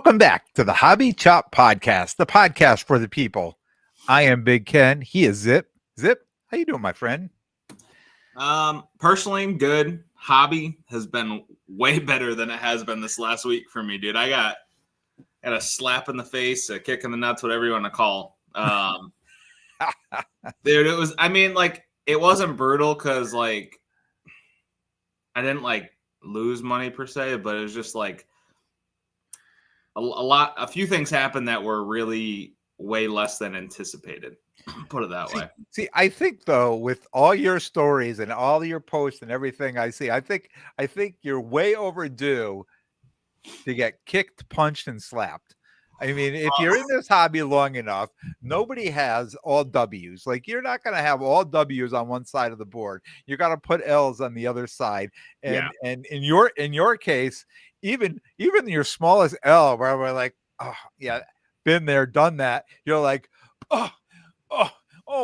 Welcome back to the Hobby Chop Podcast, the podcast for the people. I am Big Ken. He is Zip. Zip, how you doing, my friend? Personally, good. Hobby has been way better than it has been this last week for me, dude. I got a slap in the face, a kick in the nuts, whatever you want to call. Dude, it wasn't brutal because, I didn't, lose money per se, but it was just, a few things happened that were really way less than anticipated. Put it that way. See, I think though, with all your stories and all your posts and everything I see, I think you're way overdue to get kicked, punched, and slapped. I mean, if you're in this hobby long enough, nobody has all W's. You're not going to have all W's on one side of the board. You got to put L's on the other side. And in your case, even your smallest L, where we're like, oh yeah, been there, done that. You're like, oh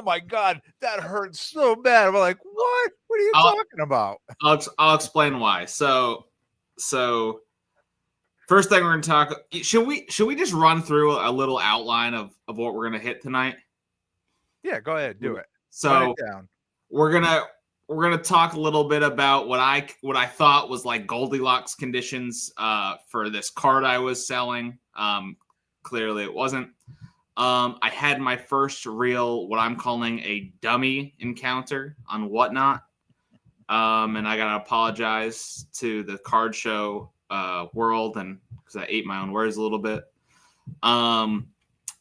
my God, that hurts so bad. We're like, what? What are you talking about? I'll explain why. So first thing we're going to talk, should we just run through a little outline of what we're going to hit tonight? Yeah, go ahead, do it. So we're going to talk a little bit about what I thought was Goldilocks conditions for this card I was selling. Clearly it wasn't. I had my first real, what I'm calling a dummy encounter on Whatnot. And I got to apologize to the card show world, and because I ate my own words a little bit. Ken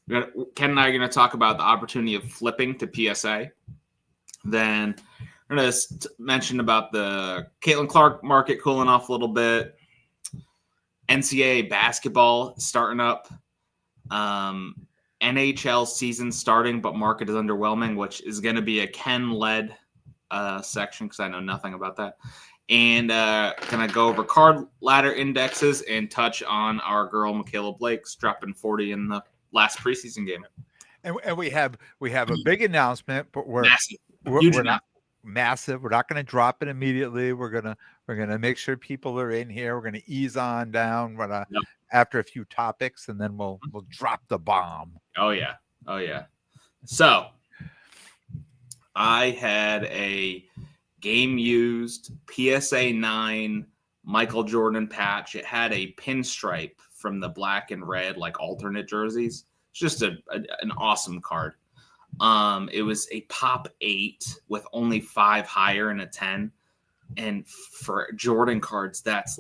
and I are going to talk about the opportunity of flipping to PSA. Then we're going to mention about the Caitlin Clark market cooling off a little bit. NCAA basketball starting up. NHL season starting, but market is underwhelming, which is going to be a Ken-led section because I know nothing about that. And going to go over card ladder indexes and touch on our girl Michaela Blake's dropping 40 in the last preseason game. And we have a big announcement, but we're not massive. We're not going to drop it immediately. We're gonna make sure people are in here. We're going to ease on down. We're gonna after a few topics, and then we'll drop the bomb. Oh yeah. So I had a game used PSA 9 Michael Jordan patch. It had a pinstripe from the black and red, alternate jerseys. It's just an awesome card. It was a pop 8 with only 5 higher and a 10. And for Jordan cards, that's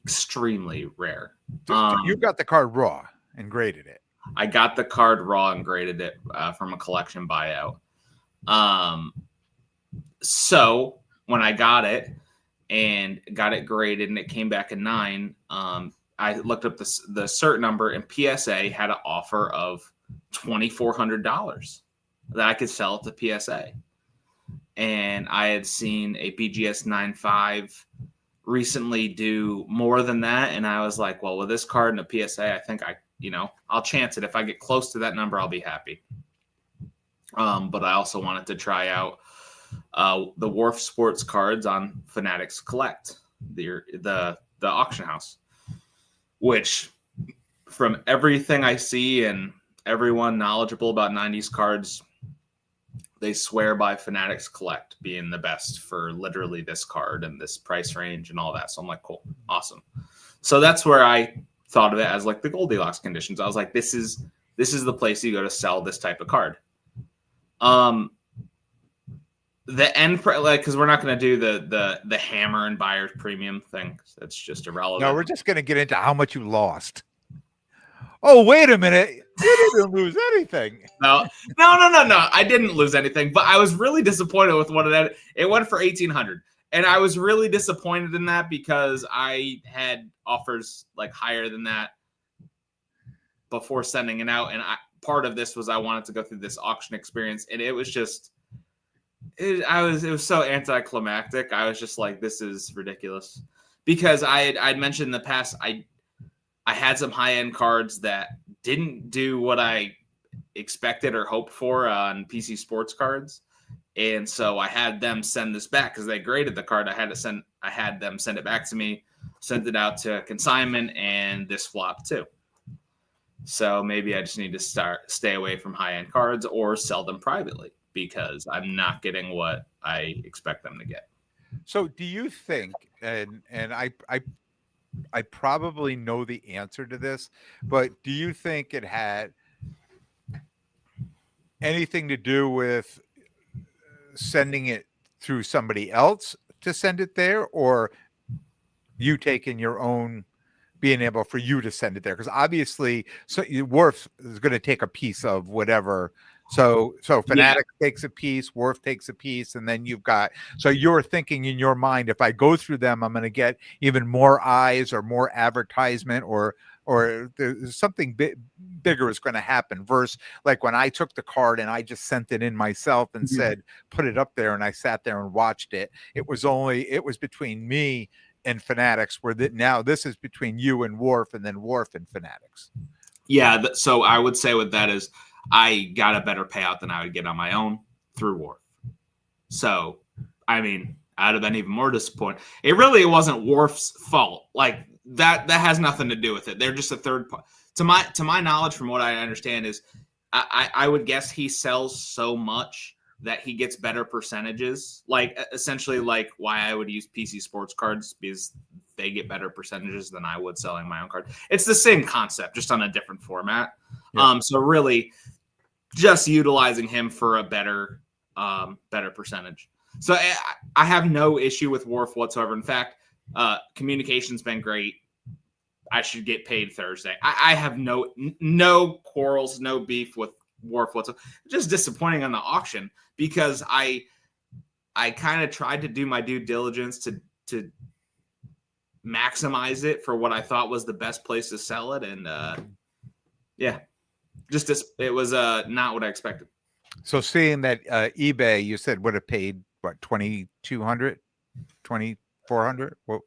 extremely rare. You got the card raw and graded it. I got the card raw and graded it from a collection buyout. So when I got it and got it graded and it came back a 9, I looked up the cert number, and PSA had an offer of $2,400 that I could sell it to PSA. And I had seen a BGS 9.5 recently do more than that. And I was like, well, with this card and a PSA, I think I'll chance it. If I get close to that number, I'll be happy. But I also wanted to try out the Wharf Sports cards on Fanatics Collect, the auction house, which from everything I see and everyone knowledgeable about 90s cards, they swear by Fanatics Collect being the best for literally this card and this price range and all that. So I'm like, cool, awesome. So that's where I thought of it as the Goldilocks conditions. I was like, this is the place you go to sell this type of card. The end, because we're not going to do the hammer and buyer's premium thing. That's just irrelevant. No, we're just going to get into how much you lost. Oh, wait a minute. You didn't lose anything. No. I didn't lose anything, but I was really disappointed with what it had. It went for $1,800. And I was really disappointed in that because I had offers higher than that before sending it out. And part of this was I wanted to go through this auction experience, and it was just, it was so anticlimactic. I was just like, this is ridiculous, because I'd mentioned in the past, I had some high-end cards that didn't do what I expected or hoped for on PC Sports Cards. And so I had them send this back because they graded the card. I had them send it back to me. sent it out to consignment, and this flopped too. So maybe I just need to stay away from high-end cards or sell them privately because I'm not getting what I expect them to get. So do you think, and I probably know the answer to this, but do you think it had anything to do with sending it through somebody else to send it there, or you taking your own, being able for you to send it there? Because obviously, so Worf is going to take a piece of whatever. So Fanatics takes a piece, Worf takes a piece, and then you've got. So you're thinking in your mind, if I go through them, I'm going to get even more eyes or more advertisement, or there's something bigger is going to happen. Versus like when I took the card and I just sent it in myself and said, put it up there, and I sat there and watched it. It was between me and Fanatics, where now this is between you and Worf, and then Worf and Fanatics. Yeah, so I would say with that is I got a better payout than I would get on my own through Worf. So, I mean, I'd have been even more disappointed. It wasn't Worf's fault. Like that has nothing to do with it. They're just a third party. To my knowledge, from what I understand, is I would guess he sells so much that he gets better percentages, like essentially like why I would use PC sports cards, because they get better percentages than I would selling my own card. It's the same concept, just on a different format. Yeah. So really just utilizing him for a better percentage. So I have no issue with Worf whatsoever. In fact, communication's been great. I should get paid Thursday. I have no quarrels, no beef with Worf whatsoever. Just disappointing on the auction because I kind of tried to do my due diligence to maximize it for what I thought was the best place to sell it, and it was not what I expected. So seeing that eBay, you said would have paid what, 2,200, 2,400? Well,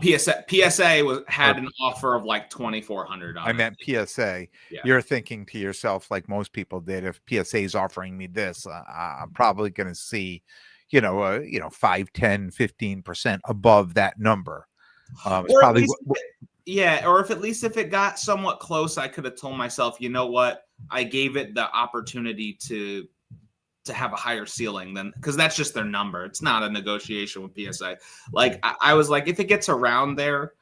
PSA had an offer of like 2,400. I meant PSA. Yeah. You're thinking to yourself, like most people did, if PSA is offering me this, I'm probably going to see, 5, 10, 15% above that number. Probably or if at least if it got somewhat close, I could have told myself, you know what, I gave it the opportunity to have a higher ceiling than, because that's just their number. It's not a negotiation with PSA. Like I was like, if it gets around there,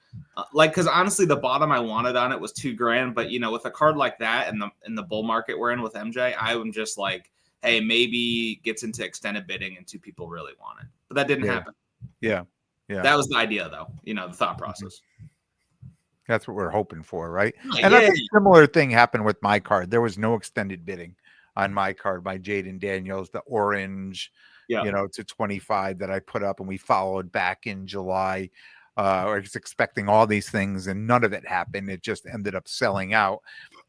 because honestly, the bottom I wanted on it was $2,000. But with a card like that in the bull market we're in with MJ, I'm just like, hey, maybe gets into extended bidding and two people really want it. But that didn't happen. Yeah. That was the idea, though. The thought process. That's what we're hoping for, right? And that's a similar thing happened with my card. There was no extended bidding on my card by Jaden Daniels, the orange, to 25 that I put up, and we followed back in July. I was expecting all these things, and none of it happened. It just ended up selling out.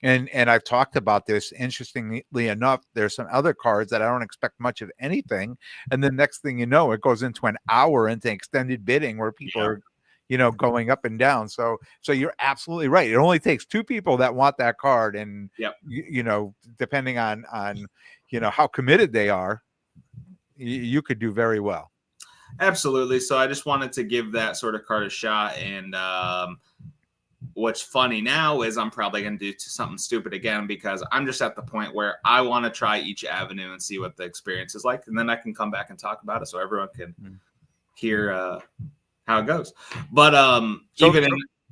And I've talked about this. Interestingly enough, there's some other cards that I don't expect much of anything, and the next thing you know, it goes into an hour into extended bidding where people are, going up and down. So you're absolutely right. It only takes two people that want that card, and depending on how committed they are, you could do very well. Absolutely. So I just wanted to give that sort of card a shot. And what's funny now is I'm probably going to do something stupid again, because I'm just at the point where I want to try each avenue and see what the experience is like. And then I can come back and talk about it so everyone can hear how it goes. But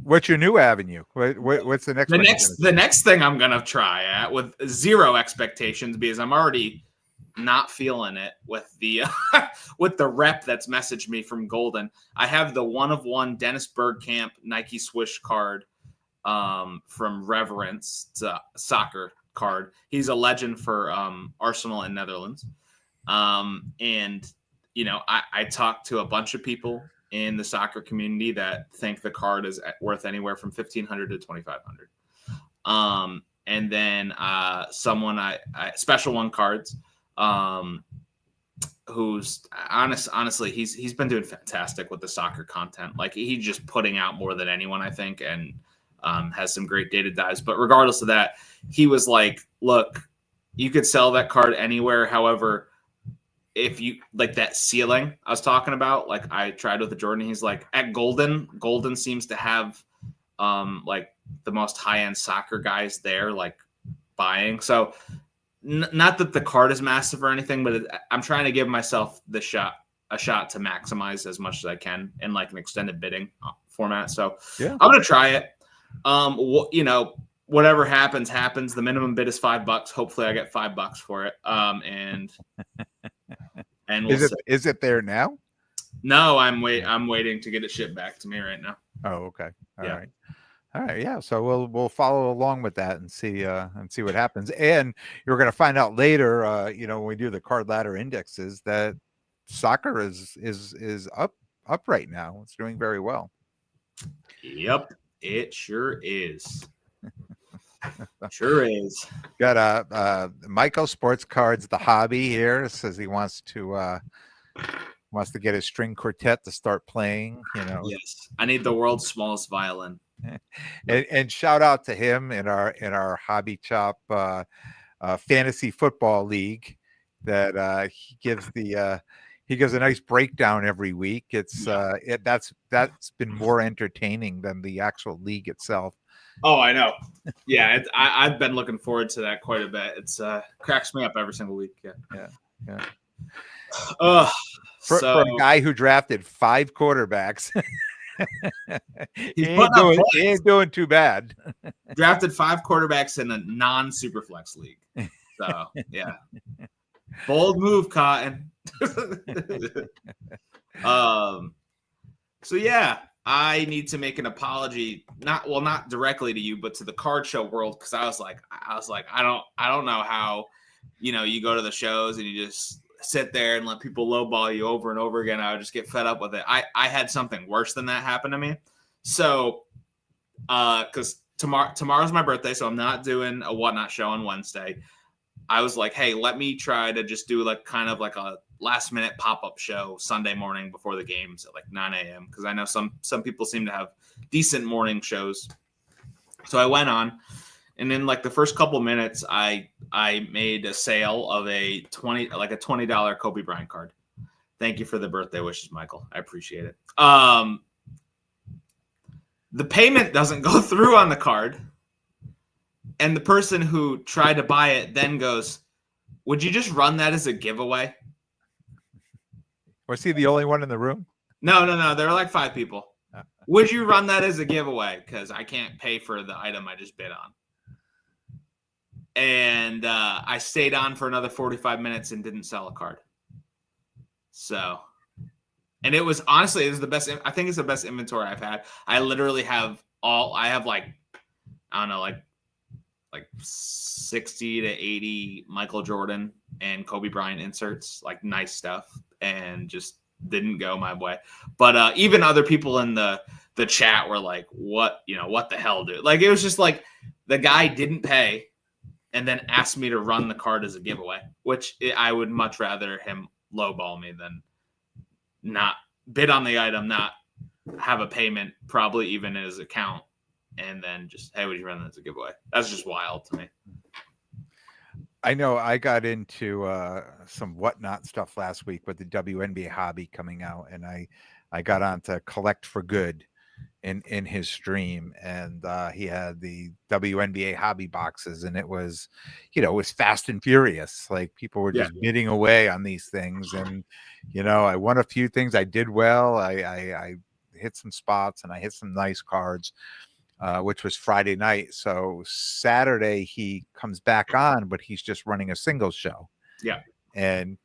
what's your new avenue? What's the next one? The next thing I'm going to try at with zero expectations, because I'm already not feeling it with the with the rep that's messaged me from Golden. I have the 1-of-1 Dennis Bergkamp Nike Swish card from Reverence. It's a soccer card. He's a legend for Arsenal in Netherlands. And I talked to a bunch of people in the soccer community that think the card is worth anywhere from $1,500 to $2,500. And then someone I Special One Cards, who's honestly he's been doing fantastic with the soccer content. Like he's just putting out more than anyone, I think, and has some great data dives. But regardless of that, he was like, look, you could sell that card anywhere. However, if you like that ceiling I was talking about, like I tried with the Jordan, he's like at Golden seems to have like the most high-end soccer guys there, like buying. So not that the card is massive or anything, but I'm trying to give myself a shot to maximize as much as I can in like an extended bidding format. So yeah, I'm gonna try it. You know, whatever happens. The minimum bid is $5. Hopefully I get $5 for it. And we'll see. is it there now? No, I'm waiting to get it shipped back to me right now. Oh, okay. All right. Yeah. So we'll follow along with that and see what happens. And you're going to find out later, you know, when we do the card ladder indexes, that soccer is up right now. It's doing very well. Yep, it sure is. Sure is. Got Michael Sports Cards, the hobby here, says he wants to get his string quartet to start playing. You know, yes, I need the world's smallest violin. And shout out to him in our Hobby Chop fantasy football league that he gives a nice breakdown every week. It's that's been more entertaining than the actual league itself. Oh, I know. Yeah, I've been looking forward to that quite a bit. It's cracks me up every single week. Yeah. For a guy who drafted 5 quarterbacks, he ain't doing too bad. Drafted 5 quarterbacks in a non-Superflex league. So yeah, bold move, Cotton. So yeah, I need to make an apology, not directly to you, but to the card show world, because I was like, I don't know how, you know, you go to the shows and you just sit there and let people lowball you over and over again. I would just get fed up with it. I had something worse than that happen to me. So, because tomorrow's my birthday, so I'm not doing a Whatnot show on Wednesday. I was like, hey, let me try to just do like kind of like a last minute pop-up show Sunday morning before the games at like 9 a.m. because I know some people seem to have decent morning shows. So I went on, and in like the first couple minutes, I made a sale of a $20 Kobe Bryant card. Thank you for the birthday wishes, Michael. I appreciate it. The payment doesn't go through on the card. And the person who tried to buy it then goes, would you just run that as a giveaway? Was he the only one in the room? No. There are like 5 people. Would you run that as a giveaway? Because I can't pay for the item I just bid on. And I stayed on for another 45 minutes and didn't sell a card. So, and it was the best. I think it's the best inventory I've had. I literally have like 60 to 80 Michael Jordan and Kobe Bryant inserts, like nice stuff, and just didn't go my way. But even other people in the chat were like, what the hell, dude? Like, it was just like the guy didn't pay and then asked me to run the card as a giveaway, which I would much rather him lowball me than not bid on the item, not have a payment, probably even in his account, and then just, hey, would you run that as a giveaway? That's just wild to me. I know I got into some Whatnot stuff last week with the WNBA hobby coming out, and I got on to Collect for Good in his stream, and he had the WNBA hobby boxes, and it was fast and furious. Like, people were just bidding away on these things, and I won a few things. I did well. I hit some spots, and I hit some nice cards. Which was Friday night. So Saturday he comes back on, but he's just running a single show. Yeah. And,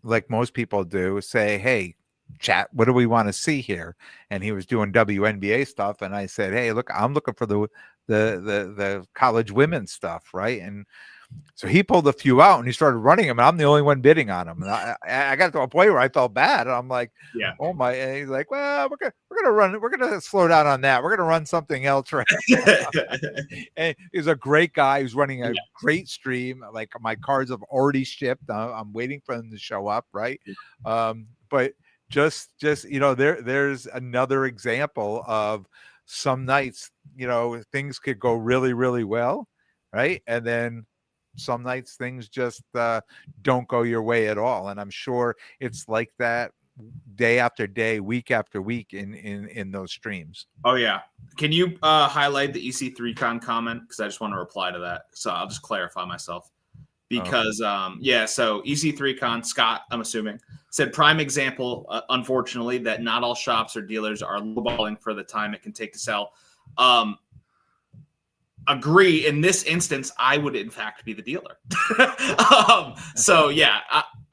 like most people do, say, hey, chat, what do we want to see here? And he was doing WNBA stuff. And I said, hey, look, I'm looking for the college women's stuff. Right. And so he pulled a few out and he started running them. And I'm the only one bidding on them. And I got to a point where I felt bad. And I'm like, oh my. And he's like, well, we're going to slow down on that. We're going to run something else. Right. And he's a great guy who's running a great stream. Like, my cards have already shipped. I'm waiting for them to show up. Right. But just, there's another example of some nights, things could go really, really well. Right. And then some nights things just don't go your way at all, and I'm sure it's like that day after day, week after week in those streams. Oh yeah. Can you highlight the EC3con comment, because I just want to reply to that, so I'll just clarify myself. Because so EC3con Scott, I'm assuming, said prime example, unfortunately, that not all shops or dealers are lowballing for the time it can take to sell. Agree. In this instance, I would in fact be the dealer. So yeah,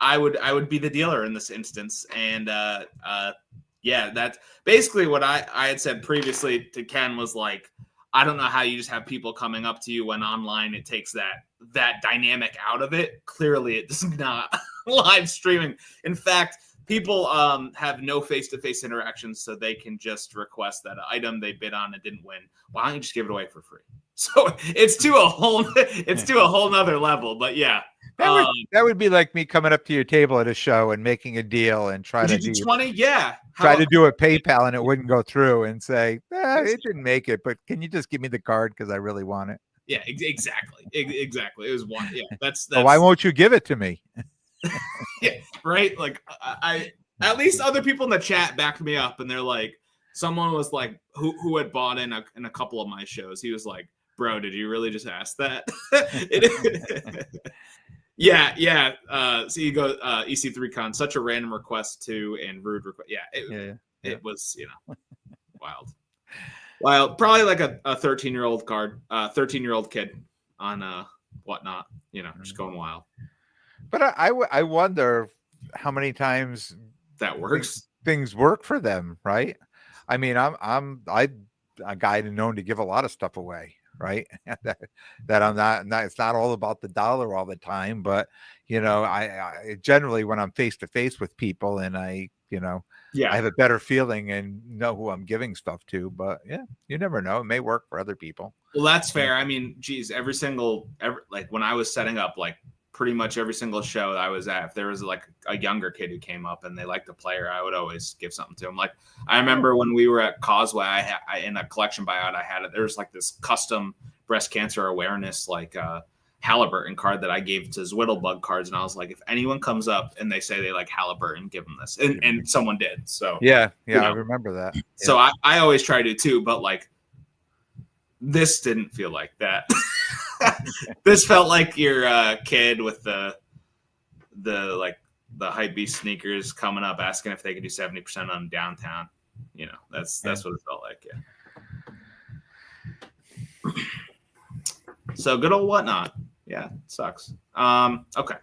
I would be the dealer in this instance, and that's basically what I had said previously to Ken, was like, I don't know how you just have people coming up to you when online it takes that dynamic out of it. Clearly, it does not. Live streaming. In fact, people have no face-to-face interactions, so they can just request that item they bid on and didn't win. Why don't you just give it away for free? So it's to a whole nother level. But yeah, that would be like me coming up to your table at a show and making a deal and try to do 20. Yeah, try to do a PayPal and it wouldn't go through, and say it didn't make it, but can you just give me the card because I really want it? Yeah, exactly. It was one. Yeah, that's. So why won't you give it to me? Yeah, right. Like I at least other people in the chat backed me up, and they're like, someone was like, who had bought in a couple of my shows. He was like, bro, did you really just ask that? Yeah. So you go EC3con, such a random request too, and rude request. Yeah, it was, wild. Probably like a 13-year-old card, 13-year-old kid on whatnot. Just going wild. But I wonder how many times that works. Things work for them, right? I mean, I'm a guy known to give a lot of stuff away, right? that I'm not. It's not all about the dollar all the time, but I generally, when I'm face to face with people and I have a better feeling and know who I'm giving stuff to. But yeah, you never know. It may work for other people. Well, that's fair. I mean, geez, like when I was setting up, like pretty much every single show that I was at, if there was like a younger kid who came up and they liked the player, I would always give something to him. Like I remember when we were at Causeway, I in a collection buyout, there was like this custom breast cancer awareness, like Halliburton card that I gave to Zwiddlebug cards, and I was like, if anyone comes up and they say they like Halliburton, give them this, and someone did. So yeah, I remember that. So I always try to too, but like this didn't feel like that. This felt like your kid with the hype beast sneakers coming up asking if they could do 70% on downtown. That's what it felt like. Yeah. So good old whatnot. Yeah, it sucks. Okay.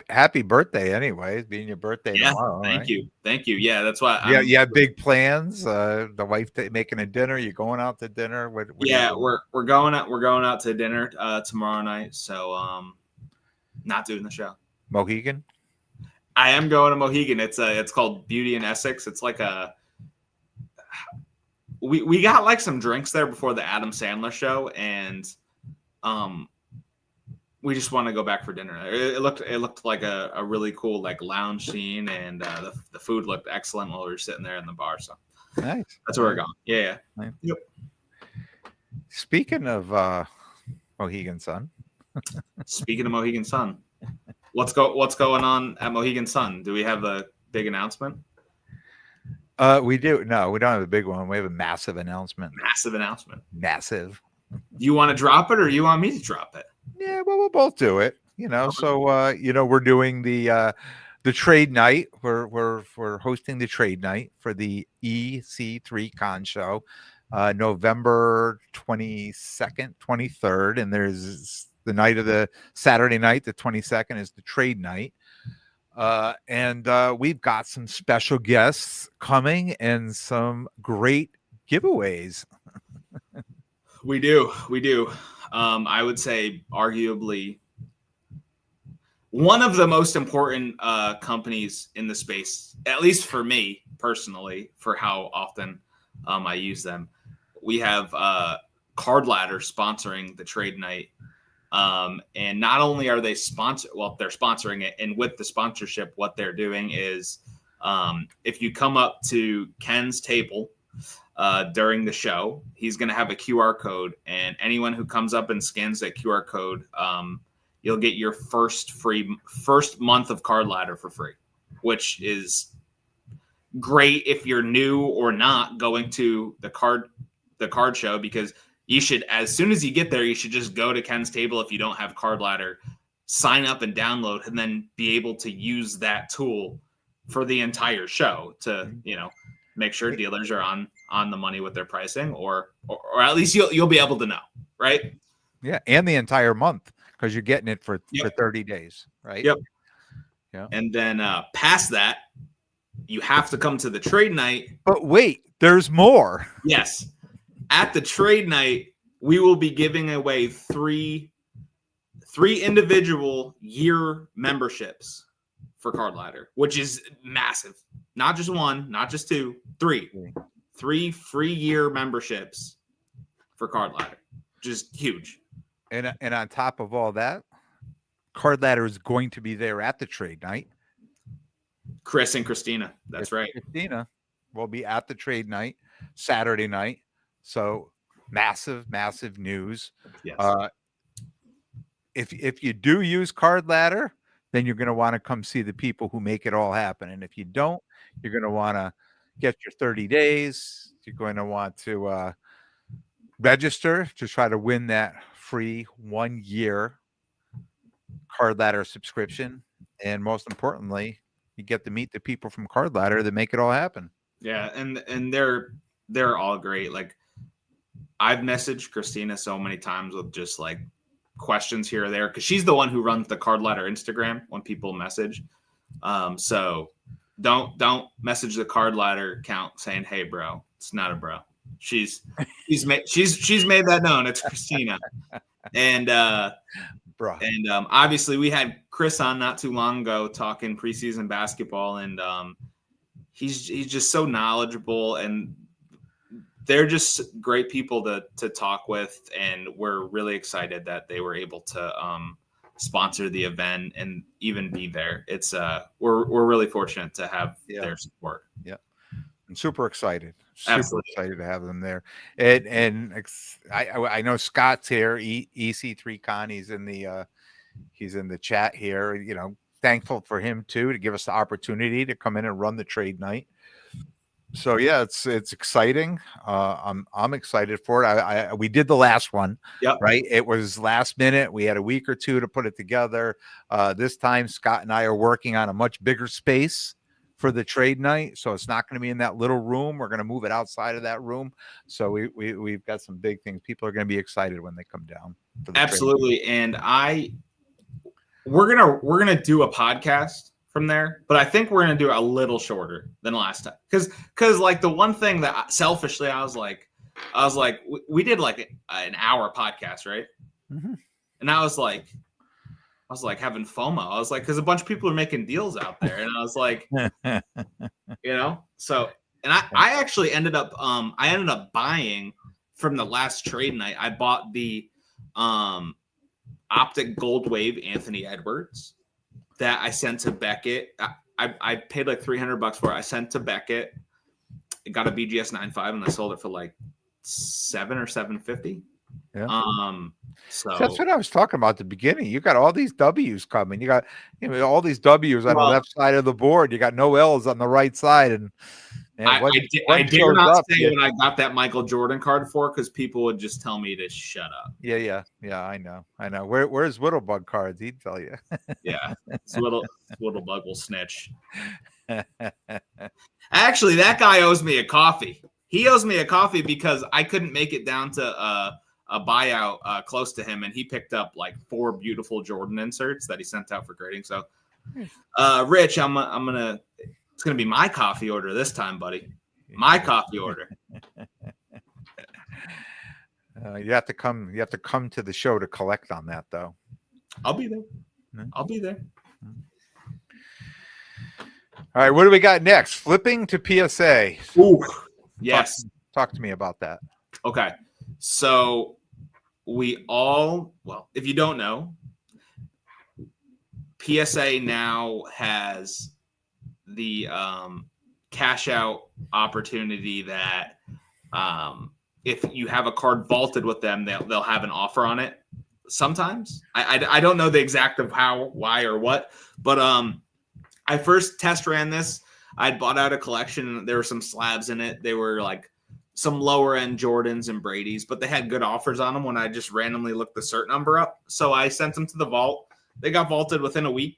Happy birthday anyway. Being your birthday tomorrow. Thank you. Yeah, that's why. You have big plans. The wife making a dinner. You going out to dinner? What we're going out to dinner tomorrow night. So not doing the show. Mohegan. I am going to Mohegan. It's called Beauty in Essex. It's like we got like some drinks there before the Adam Sandler show, and we just want to go back for dinner. It looked like a really cool like lounge scene, and the food looked excellent while we were sitting there in the bar. So nice. That's where we're going. Yeah. Nice. Yep. Speaking of Mohegan Sun. Speaking of Mohegan Sun, what's going on at Mohegan Sun? Do we have a big announcement? We do. No, we don't have a big one. We have a massive announcement. Massive. Do you want to drop it or you want me to drop it? Yeah, well, we'll both do it. So we're doing the trade night. We're hosting the trade night for the EC3con show, November 22nd, 23rd, and there's the night of the Saturday night. The 22nd is the trade night. And we've got some special guests coming and some great giveaways. We do. I would say arguably one of the most important companies in the space, at least for me personally, for how often I use them. We have Card Ladder sponsoring the trade night. And not only are they they're sponsoring it, and with the sponsorship, what they're doing is if you come up to Ken's table during the show. He's going to have a QR code, and anyone who comes up and scans that QR code, you'll get your first month of Card Ladder for free, which is great if you're new or not going to the card show, because you should, as soon as you get there, you should just go to Ken's table if you don't have Card Ladder, sign up and download, and then be able to use that tool for the entire show to, make sure dealers are on the money with their pricing, or at least you'll be able to know, right? Yeah, and the entire month, because you're getting it for 30 days, right? Yep. Yeah. And then past that, you have to come to the trade night. But wait, there's more. Yes. At the trade night, we will be giving away three individual year memberships for Card Ladder, which is massive. Not just one, not just two, three. 3 free year memberships for Card Ladder. Just huge. And on top of all that, Card Ladder is going to be there at the trade night. Chris and Christina. That's right. Christina will be at the trade night Saturday night. So massive news. Yes. If you do use Card Ladder, then you're going to want to come see the people who make it all happen. And if you don't, you're going to want to get your 30 days. You're going to want to register to try to win that free 1 year Card Ladder subscription. And most importantly, you get to meet the people from Card Ladder that make it all happen. Yeah, and they're all great. Like, I've messaged Christina so many times with just like questions here or there, because she's the one who runs the Card Ladder Instagram when people message. So don't message the Card Ladder account saying, "Hey, bro." It's not a bro. She's made that known. It's Christina. And bro. And obviously we had Chris on not too long ago talking preseason basketball, and he's just so knowledgeable, and they're just great people to talk with, and we're really excited that they were able to sponsor the event and even be there. It's we're really fortunate to have their support. Yeah, I'm super excited. Absolutely. Super excited to have them there. And I know Scott's here. EC3con. He's in the chat here. Thankful for him too, to give us the opportunity to come in and run the trade night. So yeah, it's exciting. I'm excited for it. We did the last one, right? It was last minute. We had a week or two to put it together. This time, Scott and I are working on a much bigger space for the trade night, so it's not going to be in that little room. We're going to move it outside of that room. So we've got some big things. People are going to be excited when they come down. For the absolutely, and we're gonna do a podcast from there, but I think we're gonna do it a little shorter than last time, because like the one thing that selfishly I was like we did like an hour podcast, right? Mm-hmm. And I was like having FOMO. I was like, because a bunch of people are making deals out there, and I was like, so, and I actually ended up buying from the last trade night. I bought the Optic Gold Wave Anthony Edwards that I sent to Beckett. I paid like $300 for it. I sent to Beckett. It got a BGS 9.5, and I sold it for like $7 or $7.50. Yeah. So that's what I was talking about at the beginning. You got all these W's coming. You got all these W's on the left side of the board. You got no L's on the right side, and I dare not say what I got that Michael Jordan card for, because people would just tell me to shut up. Yeah. I know. Where's Whittlebug cards? He'd tell you. Yeah, Whittlebug will snitch. Actually, that guy owes me a coffee. He owes me a coffee because I couldn't make it down to a buyout close to him, and he picked up like 4 beautiful Jordan inserts that he sent out for grading. So, Rich, it's gonna be my coffee order this time, buddy. My coffee order. You have to come. You have to come to the show to collect on that, though. I'll be there. I'll be there. All right, what do we got next? Flipping to PSA. Ooh, yes. Talk to me about that. Okay, so if you don't know, PSA now has the cash out opportunity that If you have a card vaulted with them, they'll have an offer on it. Sometimes I don't know the exact of how, why, or what, but I first test ran this. I'd bought out a collection. There were some slabs in it. They were like some lower end Jordans and Brady's, but they had good offers on them when I just randomly looked the cert number up. So I sent them to the vault. They got vaulted within a week,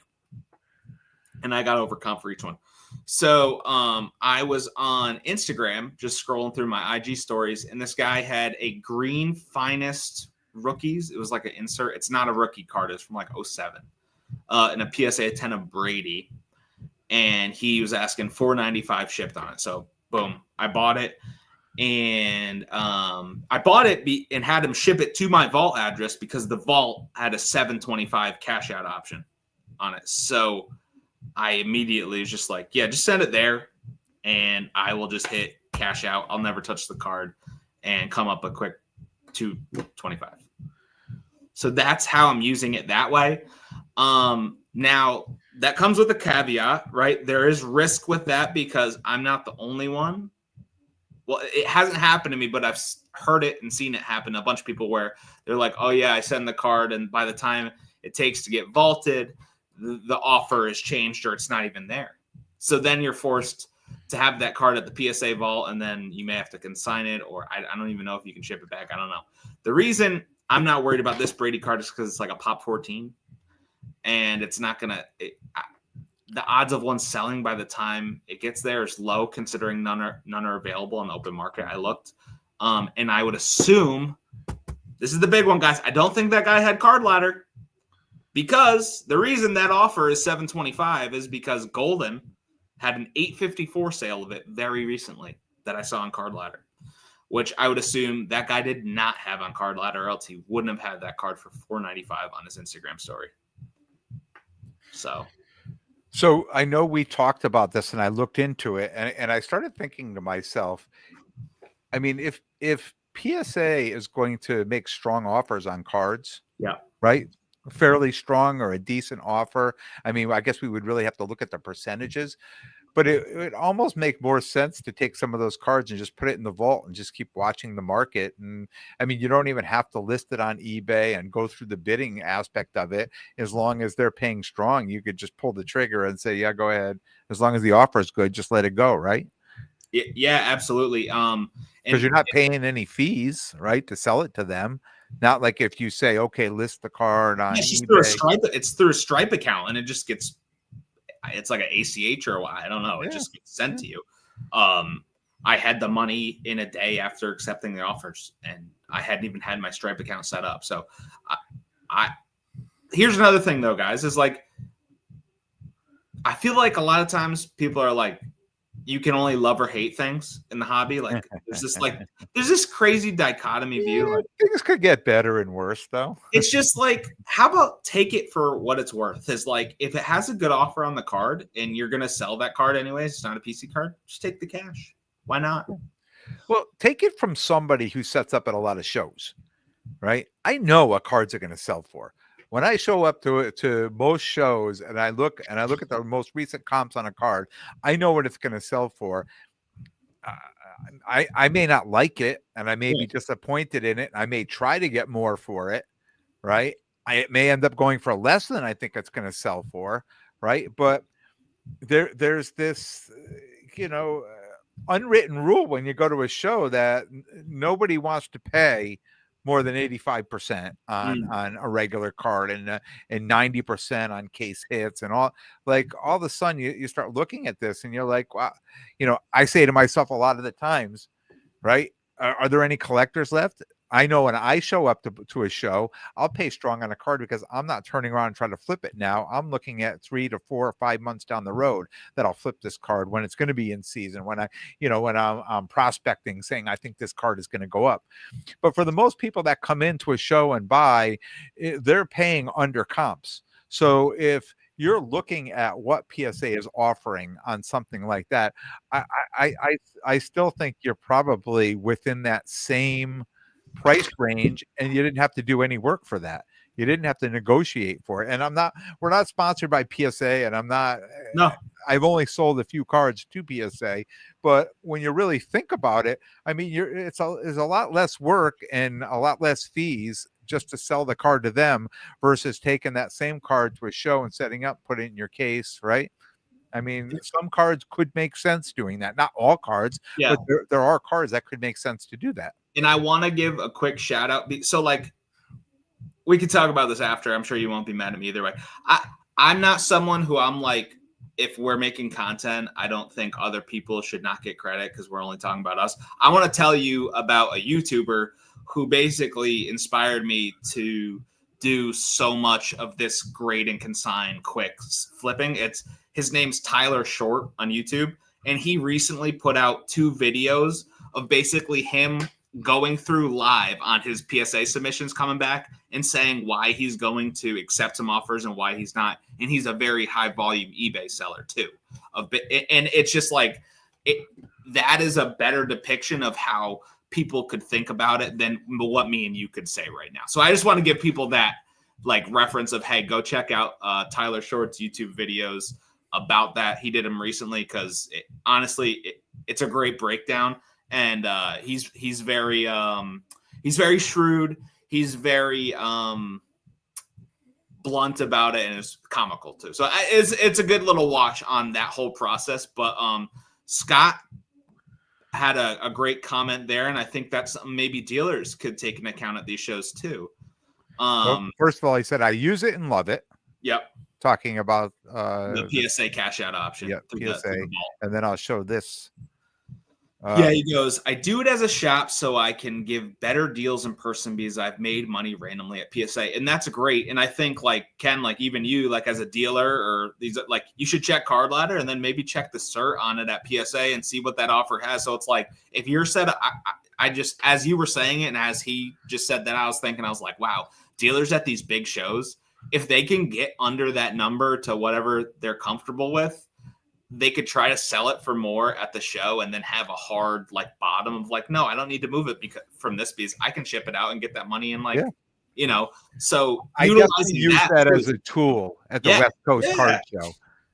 and I got overcomp for each one. So I was on Instagram just scrolling through my IG stories, and this guy had a green finest rookies. It was like an insert. It's not a rookie card. It's from like 07. And a PSA 10 of Brady. And he was asking $4.95 shipped on it. So boom, I bought it. And I bought it and had him ship it to my vault address because the vault had a $7.25 cash out option on it. So I immediately was just like, yeah, just send it there and I will just hit cash out. I'll never touch the card and come up a quick $2.25. So that's how I'm using it that way. Now that comes with a caveat, right? There is risk with that because I'm not the only one. Well, it hasn't happened to me, but I've heard it and seen it happen to a bunch of people where they're like, oh yeah, I send the card. And by the time it takes to get vaulted, the offer is changed or it's not even there. So then you're forced to have that card at the PSA vault, and then you may have to consign it, or I don't even know if you can ship it back. I don't know. The reason I'm not worried about this Brady card is because it's like a pop 14, and it's not going to – the odds of one selling by the time it gets there is low, considering none are available on the open market. I looked, and I would assume – this is the big one, guys. I don't think that guy had card ladder. Because the reason that offer is $7.25 is because Golden had an $8.54 sale of it very recently that I saw on Card Ladder, which I would assume that guy did not have on Card Ladder, or else he wouldn't have had that card for $4.95 on his Instagram story. So I know we talked about this, and I looked into it, and I started thinking to myself, I mean, if PSA is going to make strong offers on cards, yeah, right? Fairly strong or a decent offer. I mean, I guess we would really have to look at the percentages, but it would almost make more sense to take some of those cards and just put it in the vault and just keep watching the market. And I mean, you don't even have to list it on eBay and go through the bidding aspect of it. As long as they're paying strong, you could just pull the trigger and say, yeah, go ahead. As long as the offer is good, just let it go. Right. Yeah, absolutely. Because you're not paying any fees, right, to sell it to them. Not like if you say, okay, list the card on eBay. It's through a Stripe account, and it just gets, it's like an ACH or what, I don't know. It just gets sent to you. I had the money in a day after accepting the offers, and I hadn't even had my Stripe account set up. So I here's another thing though, guys, is like, I feel like a lot of times people are like, you can only love or hate things in the hobby. Like there's this crazy dichotomy view. Like, things could get better and worse though. It's just like, how about take it for what it's worth? Is like, if it has a good offer on the card and you're going to sell that card anyways, it's not a PC card, just take the cash. Why not? Well, take it from somebody who sets up at a lot of shows, right? I know what cards are going to sell for. When I show up to most shows and I look at the most recent comps on a card, I know what it's going to sell for. I may not like it, and I may be disappointed in it. I may try to get more for it, right? It may end up going for less than I think it's going to sell for, right? But there's this, unwritten rule when you go to a show that nobody wants to pay more than 85% on a regular card and 90% on case hits and all. Like all of a sudden you start looking at this and you're like, wow, I say to myself a lot of the times, right? Are there any collectors left? I know when I show up to a show, I'll pay strong on a card because I'm not turning around and trying to flip it now. I'm looking at 3 to 4 or 5 months down the road that I'll flip this card when it's going to be in season, when I'm prospecting, saying I think this card is going to go up. But for the most people that come into a show and buy, they're paying under comps. So if you're looking at what PSA is offering on something like that, I still think you're probably within that same price range, and you didn't have to do any work for that. You didn't have to negotiate for it. And we're not sponsored by PSA, and No. I've only sold a few cards to PSA, but when you really think about it, I mean, it's a lot less work and a lot less fees just to sell the card to them versus taking that same card to a show and setting up, put it in your case, right? I mean, some cards could make sense doing that. Not all cards, Yeah. but there are cards that could make sense to do that. And I want to give a quick shout out. So, like, we could talk about this after. I'm sure you won't be mad at me either way. I'm not someone who I'm like, if we're making content, I don't think other people should not get credit because we're only talking about us. I want to tell you about a YouTuber who basically inspired me to do so much of this grade and consign quick flipping. His name's Tyler Short on YouTube, and he recently put out 2 videos of basically him going through live on his PSA submissions coming back and saying why he's going to accept some offers and why he's not. And he's a very high volume eBay seller too. And it's just like, that is a better depiction of how people could think about it than what me and you could say right now. So I just want to give people that like reference of, hey, go check out Tyler Short's YouTube videos about that. He did them recently because honestly, it's a great breakdown. And he's very shrewd. He's very blunt about it, and it's comical too. So it's a good little watch on that whole process. But Scott had a great comment there, and I think that's something maybe dealers could take into account at these shows too. Well, first of all, he said I use it and love it. Yep. Talking about the PSA cash out option. Yeah, PSA, and then I'll show this. Yeah, he goes, I do it as a shop so I can give better deals in person because I've made money randomly at PSA. And that's great. And I think like Ken, like even you, like as a dealer or these, like you should check Card Ladder and then maybe check the cert on it at PSA and see what that offer has. So it's like, if you're set up, I just, as you were saying it and as he just said that, I was thinking, I was like, wow, dealers at these big shows, if they can get under that number to whatever they're comfortable with, they could try to sell it for more at the show and then have a hard like bottom of like, no, I don't need to move it from this because I can ship it out and get that money in like, you know, so I definitely use that as a tool at the West Coast Card Show.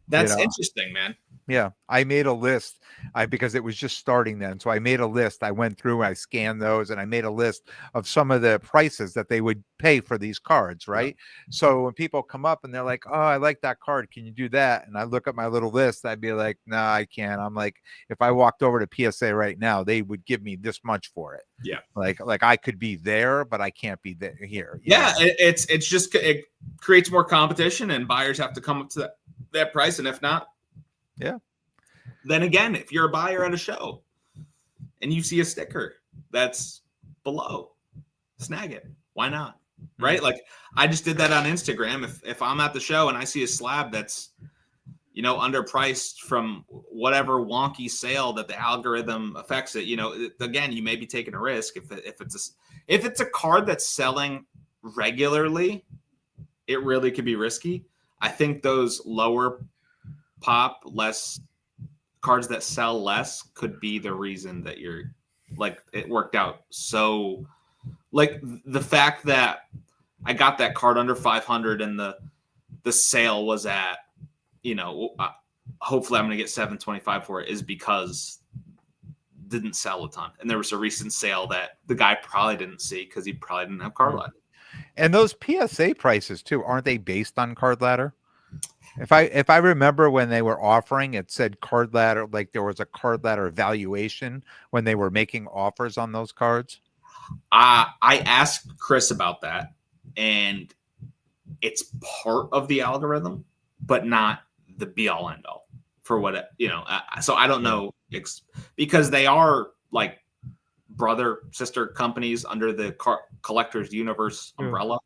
That's interesting, man. Yeah, I made a list because it was just starting then. So I made a list. I went through, I scanned those, and I made a list of some of the prices that they would pay for these cards, right? Yeah. So when people come up and they're like, oh, I like that card. Can you do that? And I look at my little list. I'd be like, no, I can't. I'm like, if I walked over to PSA right now, they would give me this much for it. Yeah. Like I could be there, but I can't be there here. Yeah, it's just, it creates more competition and buyers have to come up to that price. And if not, then again, if you're a buyer at a show and you see a sticker that's below, snag it. Why not? Right? Like I just did that on Instagram. If I'm at the show and I see a slab that's, you know, underpriced from whatever wonky sale that the algorithm affects it, you know, again, you may be taking a risk. If it's a card that's selling regularly, it really could be risky. I think those lower pop, less cards that sell less could be the reason that you're like, it worked out. So like the fact that I got that card under 500 and the sale was at, you know, hopefully I'm going to get 725 for it is because didn't sell a ton. And there was a recent sale that the guy probably didn't see because he probably didn't have Card Ladder. And those PSA prices too, aren't they based on Card Ladder? If I remember when they were offering, it said Card Ladder, like there was a Card Ladder valuation when they were making offers on those cards. I asked Chris about that, and it's part of the algorithm, but not the be all end all for what it, you know. So I don't know because they are like brother sister companies under the Collectors Universe umbrella.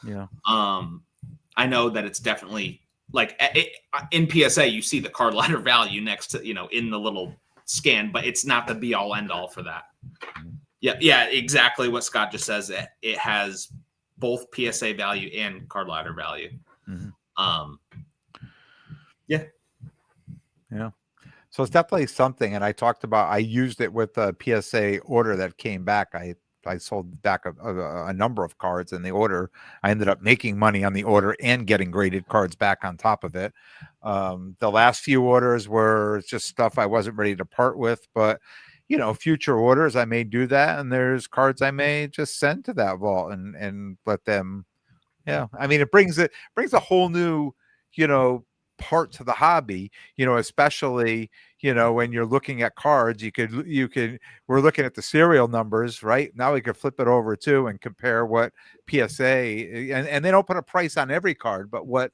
Yeah. I know that it's definitely. Like in PSA, you see the Card Ladder value next to, you know, in the little scan, but it's not the be all end all for that. Yeah, exactly what Scott just says. It has both PSA value and Card Ladder value. Mm-hmm. Yeah. So it's definitely something. And I talked about, I used it with a PSA order that came back. I I sold back a number of cards in the order. I ended up making money on the order and getting graded cards back on top of it. The last few orders were just stuff I wasn't ready to part with, but future orders I may do that, and there's cards I may just send to that vault and let them. Yeah, I mean, it brings a whole new, part to the hobby, especially, when you're looking at cards, we're looking at the serial numbers, right? Now we could flip it over too and compare what PSA, and they don't put a price on every card, but what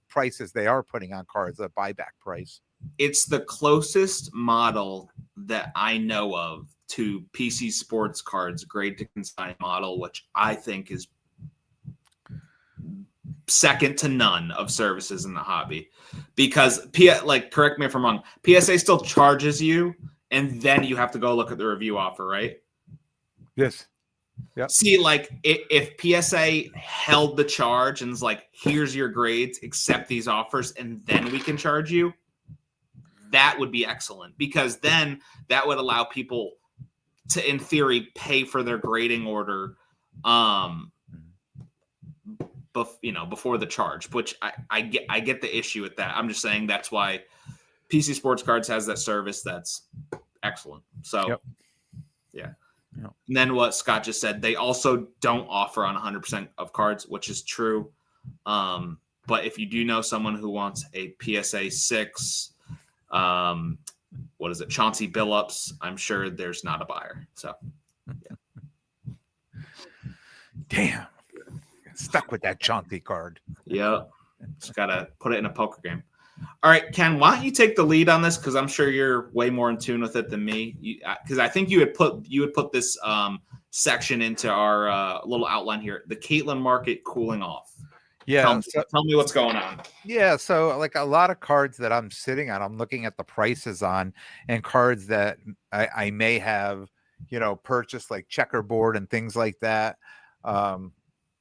prices they are putting on cards, the buyback price. It's the closest model that I know of to PC Sports Cards grade to consign model, which I think is second to none of services in the hobby, because correct me if I'm wrong, PSA still charges you, and then you have to go look at the review offer, right? Yes. Yep. See, like if PSA held the charge and was like, here's your grades, accept these offers, and then we can charge you, that would be excellent, because then that would allow people to, in theory, pay for their grading order before the charge, which I get the issue with that. I'm just saying that's why PC Sports Cards has that service that's excellent. So, yep. Yeah. Yep. And then what Scott just said, they also don't offer on 100% of cards, which is true. But if you do know someone who wants a PSA 6, what is it, Chauncey Billups, I'm sure there's not a buyer. So, yeah. Damn. Stuck with that Chauncey card. Yeah. Just got to put it in a poker game. All right, Ken, why don't you take the lead on this? Because I'm sure you're way more in tune with it than me. Because I think you would put this section into our little outline here. The Caitlin market cooling off. Yeah. Tell me what's going on. Yeah. So like a lot of cards that I'm sitting on, I'm looking at the prices on, and cards that I may have, purchased, like checkerboard and things like that.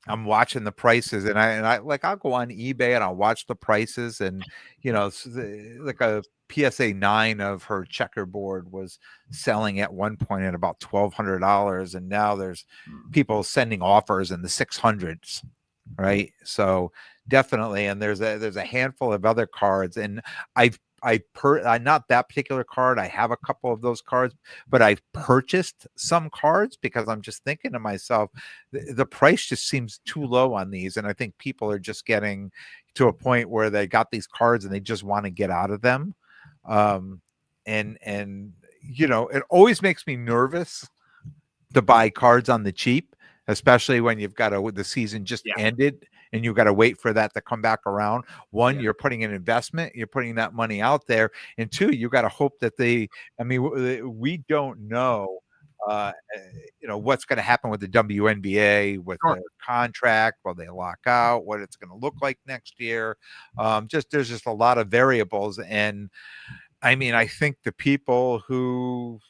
I'm watching the prices, and I'll go on eBay and I'll watch the prices, and like a PSA 9 of her checkerboard was selling at one point at about $1,200, and now there's people sending offers in the 600s, right? So definitely, and there's a handful of other cards, and I not that particular card. I have a couple of those cards, but I've purchased some cards because I'm just thinking to myself, the price just seems too low on these. And I think people are just getting to a point where they got these cards and they just want to get out of them. And it always makes me nervous to buy cards on the cheap, especially when you've got the season just ended and you've got to wait for that to come back around. One, you're putting an investment, you're putting that money out there. And two, you got to hope that we don't know, what's going to happen with the WNBA, with the contract, will they lock out, what it's going to look like next year. There's just a lot of variables. And I mean, I think the people who,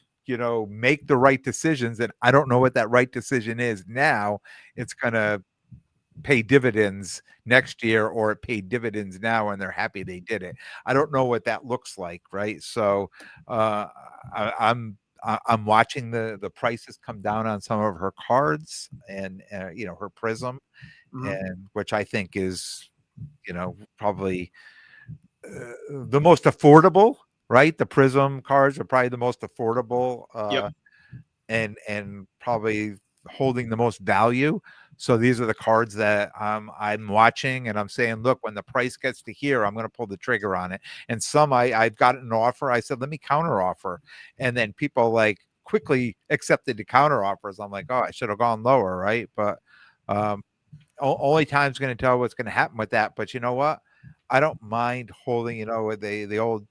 make the right decisions, and I don't know what that right decision is now, it's going to pay dividends next year, or it paid dividends now and they're happy they did it. I don't know what that looks like, right? So I'm watching the prices come down on some of her cards, and her Prism, and which I think is probably the most affordable, right? The Prism cards are probably the most affordable, and probably holding the most value. So these are the cards that I'm watching, and I'm saying, look, when the price gets to here, I'm going to pull the trigger on it. And some I've got an offer. I said, let me counter offer. And then people like quickly accepted the counter offers. I'm like, oh, I should have gone lower, right? But only time's going to tell what's going to happen with that. But you know what? I don't mind holding, the old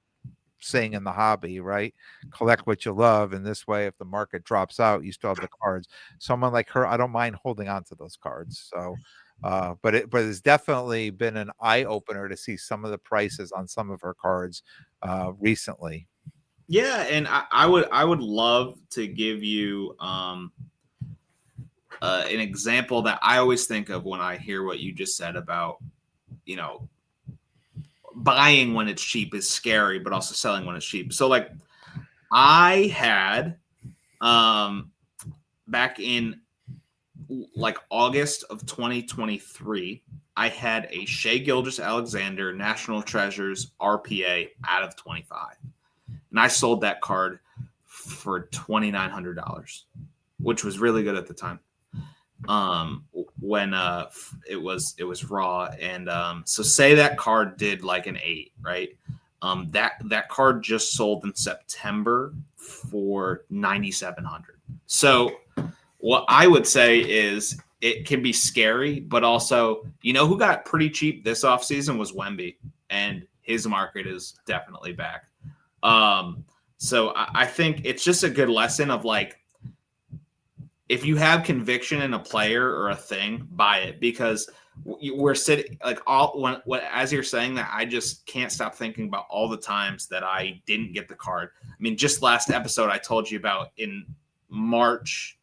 saying in the hobby, right? Collect what you love. And this way, if the market drops out, you still have the cards. Someone like her, I don't mind holding on to those cards. So, but it's definitely been an eye opener to see some of the prices on some of her cards recently. Yeah, and I would love to give you an example that I always think of when I hear what you just said about, buying when it's cheap is scary, but also selling when it's cheap. So like I had back in like August of 2023, I had a Shea Gilgeous-Alexander National Treasures RPA out of 25. And I sold that card for $2,900, which was really good at the time. When it was raw. And so say that card did like an 8, right? That card just sold in September for $9,700. So what I would say is it can be scary, but also, you know, who got pretty cheap this offseason was Wemby, and his market is definitely back. So I think it's just a good lesson of like, if you have conviction in a player or a thing, buy it, because we're sitting like as you're saying that, I just can't stop thinking about all the times that I didn't get the card. I mean, just last episode, I told you about in March,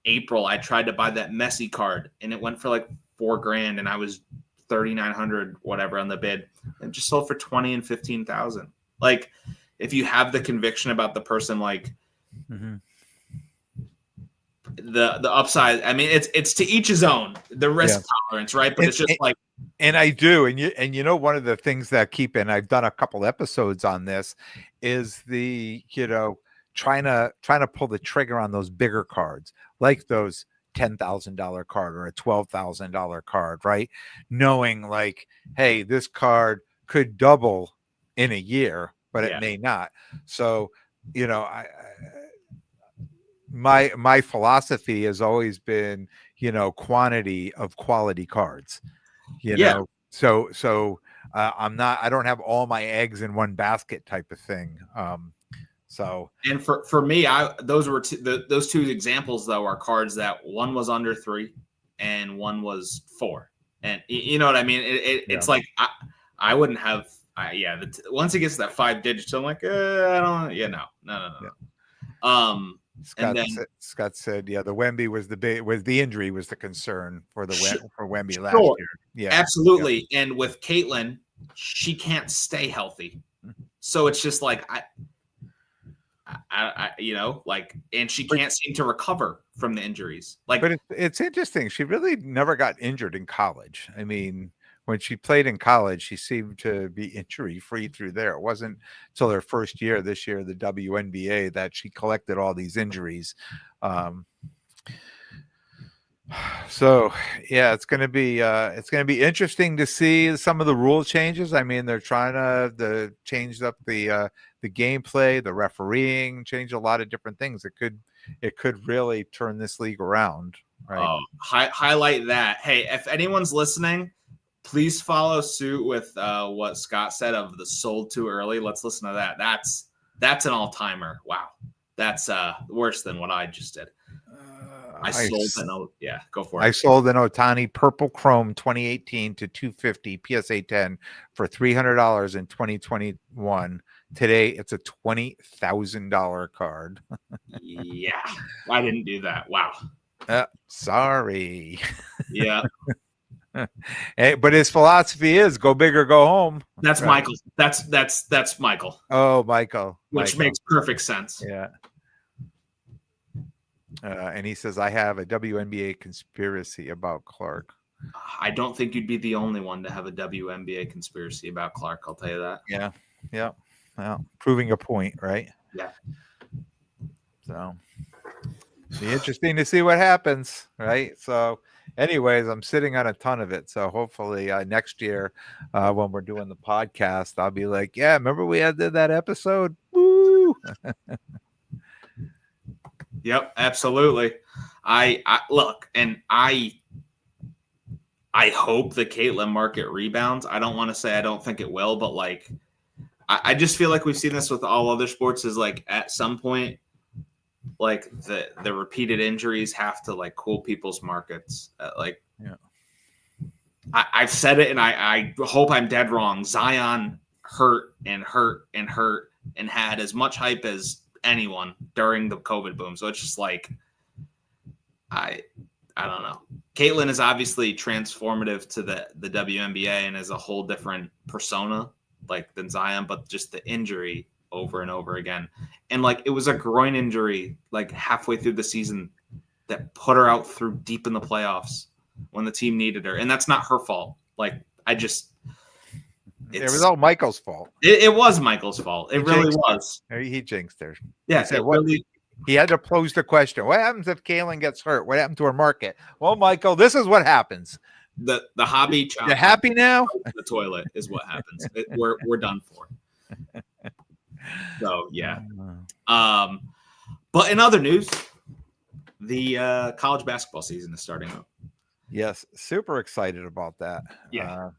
April, I tried to buy that Messi card and it went for like $4,000 and I was 3,900 whatever on the bid, and just sold for 20 and 15,000. Like, if you have the conviction about the person, like, the upside, I mean, it's to each his own, the risk tolerance, right? But it's just like, and I do, and you know, one of the things that keep, and I've done a couple episodes on this, is the, you know, trying to pull the trigger on those bigger cards, like those $10,000 card or a $12,000 card, right? Knowing like, hey, this card could double in a year, but it may not. So, you know, my philosophy has always been, you know, quantity of quality cards, you know. So I don't have all my eggs in one basket type of thing. So, and for me, those were those two examples though are cards that one was under 3 and one was 4, and you know what I mean. It's like I wouldn't have. Once it gets to that 5 digits, I'm like, I don't. Yeah, no. Scott said, the Wemby was the injury was the concern for Wemby last year. Yeah, absolutely. Yeah. And with Caitlin, she can't stay healthy, so it's just like I you know, like, and she can't seem to recover from the injuries. Like, but it's interesting. She really never got injured in college. I mean, when she played in college, she seemed to be injury free through there. It wasn't until her first year this year, the WNBA, that she collected all these injuries. So yeah, it's going to be interesting to see some of the rule changes. I mean, they're trying to change up the gameplay, the refereeing, change a lot of different things. It could really turn this league around. Right. Highlight that. Hey, if anyone's listening, please follow suit with what Scott said of the sold too early. Let's listen to that. That's an all-timer. Wow. That's worse than what I just did. Go for it. I sold an Ohtani Purple Chrome 2018 to 250 PSA 10 for $300 in 2021. Today it's a $20,000 card. Yeah, I didn't do that. Wow. Sorry. Yeah. Hey, but his philosophy is go big or go home. That's right. Michael. That's Michael. Oh, Michael. Which makes perfect sense. Yeah. And he says, I have a WNBA conspiracy about Clark. I don't think you'd be the only one to have a WNBA conspiracy about Clark. I'll tell you that. Yeah. Yeah. Well, proving a point, right? Yeah. So be interesting to see what happens, right? So anyways, I'm sitting on a ton of it. So hopefully next year when we're doing the podcast, I'll be like, yeah, remember we did that episode? Woo! Yep, absolutely. I look, and I hope the Caitlin market rebounds. I don't want to say I don't think it will, but like I just feel like we've seen this with all other sports, is like at some point, like the repeated injuries have to like cool people's markets. I've said it, and I hope I'm dead wrong. Zion hurt and had as much hype as anyone during the COVID boom. So it's just like, I don't know. Caitlin is obviously transformative to the WNBA and is a whole different persona like than Zion, but just the injury over and over again. And like, it was a groin injury, like halfway through the season that put her out through deep in the playoffs when the team needed her. And that's not her fault. Like, it was all Michael's fault. It was Michael's fault. It really was. He jinxed her. Yeah. He said, he had to pose the question. What happens if Kaylin gets hurt? What happened to her market? Well, Michael, this is what happens. The hobby chop. You're happy now? The toilet is what happens. We're done for. So yeah. But in other news, the college basketball season is starting up. Yes, super excited about that. Yeah.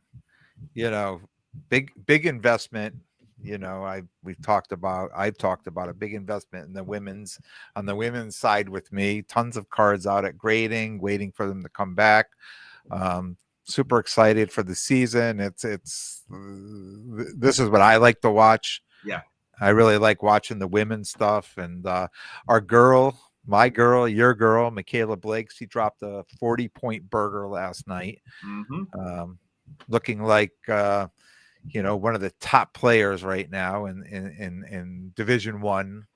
Big investment. I've talked about a big investment in the women's side with me. Tons of cards out at grading, waiting for them to come back. Super excited for the season. This is what I like to watch. Yeah. I really like watching the women's stuff. And my girl, your girl, Michaela Blake, she dropped a 40-point burger last night. Mm-hmm. Looking like one of the top players right now in Division One.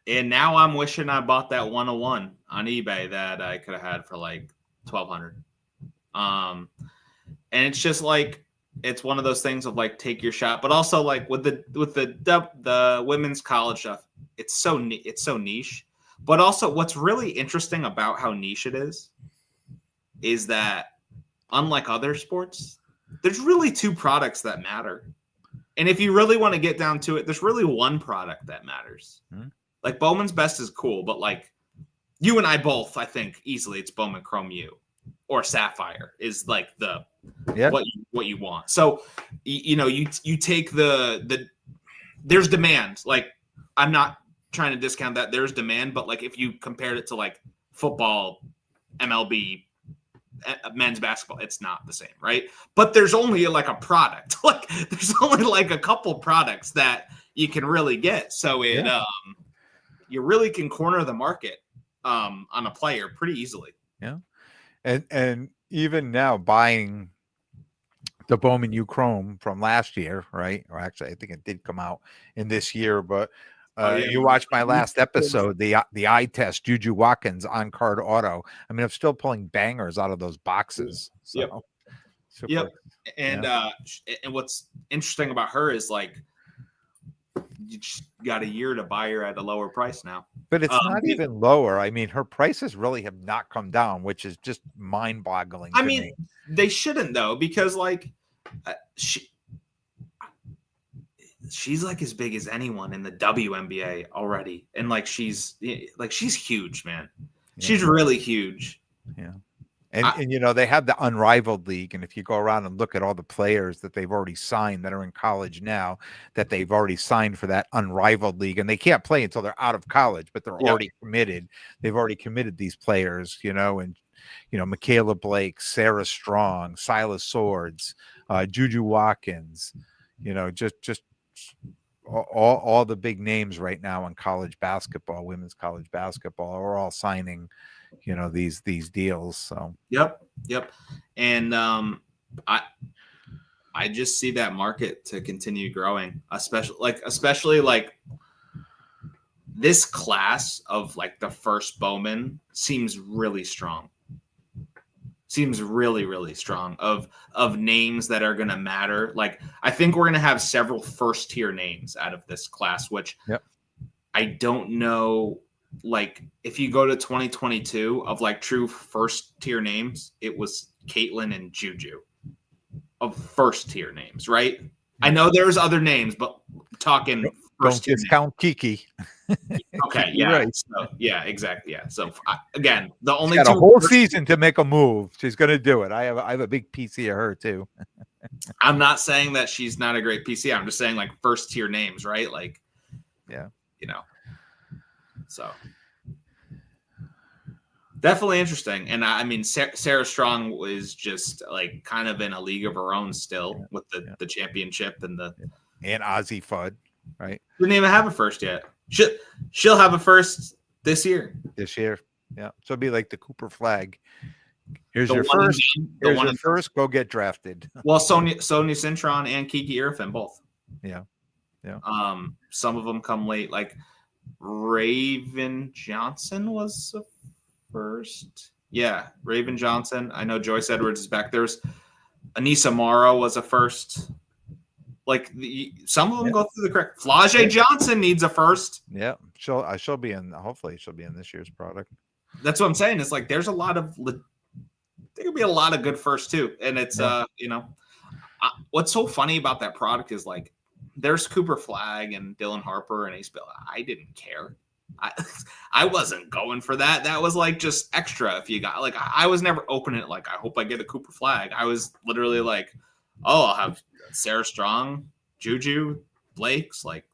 And now I'm wishing I bought that 101 on eBay that I could have had for like $1,200. And it's just like, it's one of those things of like, take your shot, but also like with the women's college stuff, it's so niche. But also, what's really interesting about how niche it is that unlike other sports, there's really two products that matter. And if you really want to get down to it, there's really one product that matters. Mm-hmm. Like Bowman's Best is cool, but like you and I both, I think easily it's Bowman Chrome U or Sapphire is like what you want. So, you take the there's demand. Like I'm not trying to discount that there's demand, but like if you compared it to like football, MLB, men's basketball, it's not the same, right? But there's only like a product. Like there's only like a couple products that you can really get. So you really can corner the market on a player pretty easily. Yeah. And even now buying the Bowman U Chrome from last year, right? Or actually I think it did come out in this year, but you watched my last episode, the eye test, Juju Watkins on card auto. I mean, I'm still pulling bangers out of those boxes. So, yep. And and what's interesting about her is like you just got a year to buy her at a lower price now. But it's not even lower. I mean, her prices really have not come down, which is just mind-boggling. I mean, they shouldn't though, because like she's like as big as anyone in the WNBA already. And like, she's huge, man. Yeah. She's really huge. Yeah. And they have the Unrivaled League. And if you go around and look at all the players that they've already signed that are in college now, that they've already signed for that Unrivaled League, and they can't play until they're out of college, but they're already committed. They've already committed these players, and Michaela Blake, Sarah Strong, Silas Swords, Juju Watkins, just all the big names right now in college basketball, women's college basketball, are all signing, these deals. So yep. And I just see that market to continue growing, especially like this class of like the first Bowman seems really strong. Seems really, really strong of names that are going to matter. Like, I think we're going to have several first tier names out of this class, which I don't know. Like, if you go to 2022 of like true first tier names, it was Caitlin and Juju of first tier names, right? I know there's other names, but talking first tier. Don't discount Kiki. Okay, yeah, right. So, yeah, exactly, yeah. So again, the only got a whole season to make a move. She's going to do it. I have a big PC of her too. I'm not saying that she's not a great PC. I'm just saying like first tier names, right? Like, yeah, So definitely interesting. And I mean, Sarah Strong was just like kind of in a league of her own still with the championship and Ozzie Fudd, right? Didn't even have a first yet. She'll have a first this year. Yeah. So it'll be like the Cooper flag. Here's your first. Here's your first. Go get drafted. Well, Sonia Cintron and Kiki Irfin both. Yeah. Some of them come late. Like Raven Johnson was the first. Yeah, Raven Johnson. I know Joyce Edwards is back. There's Anissa Morrow was a first. Like some of them go through the correct. Flage Johnson needs a first. Yeah, she'll be in. Hopefully, she'll be in this year's product. That's what I'm saying. It's like there's a lot of there could be a lot of good first too, and it's what's so funny about that product is like there's Cooper Flagg and Dylan Harper and Ace Bill. I didn't care. I wasn't going for that. That was like just extra. If you got like I was never opening it like I hope I get a Cooper Flagg. I was literally like, oh, I'll have Sarah Strong, Juju, Blake's, like